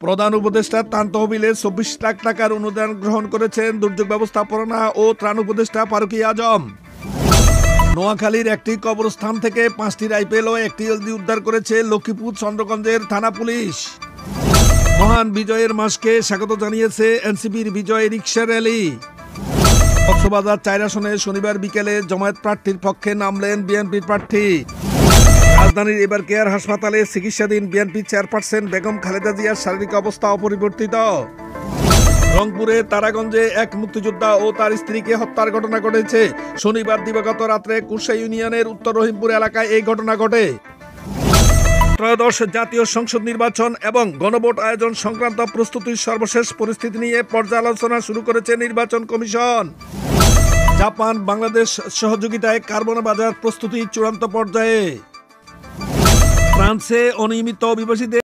প্রধান উপদেষ্টা ত্রাণ তহবিলে ২৪ লাখ টাকার অনুদান গ্রহণ করেছেন দুর্যোগ ব্যবস্থাপনা ও ত্রাণ উপদেষ্টা ফারুকী আজম। নোয়াখালীর একটি কবরস্থান থেকে ৫টি রাইফেল ও একটি এলজি উদ্ধার করেছে লক্ষ্মীপুর চন্দ্রগঞ্জের থানা পুলিশ। মহান বিজয়ের মাসকে স্বাগত জানিয়েছে এনসিপির বিজয় রিকশা র্যালি। কক্সবাজার ৪ আসনে শনিবার বিকেলে জামায়াত প্রার্থীর পক্ষে নামলেন বিএনপির প্রার্থী। রাজধানীর এবার কেয়ার হাসপাতালে চিকিৎসাধীন বিএনপি চেয়ারপারসন বেগম খালেদা জিয়ার শারীরিক অবস্থা অপরিবর্তিত। রংপুরে তারাগঞ্জে এক মুক্তিযোদ্ধা ও তার স্ত্রীকে হত্যার ঘটনা ঘটেছে। শনিবার দিবাগত রাত্রে কুরসা ইউনিয়নের উত্তর রহিমপুর এলাকায় এই ঘটনা ঘটে। ত্রয়োদশ জাতীয় সংসদ নির্বাচন এবং গণভোট আয়োজন সংক্রান্ত প্রস্তুতির সর্বশেষ পরিস্থিতি নিয়ে পর্যালোচনা শুরু করেছে নির্বাচন কমিশন। জাপান বাংলাদেশ সহযোগিতায় কার্বন বাজার প্রস্তুতি চূড়ান্ত পর্যায়ে। ফ্রান্সে অনিয়মিত অভিবাসীদের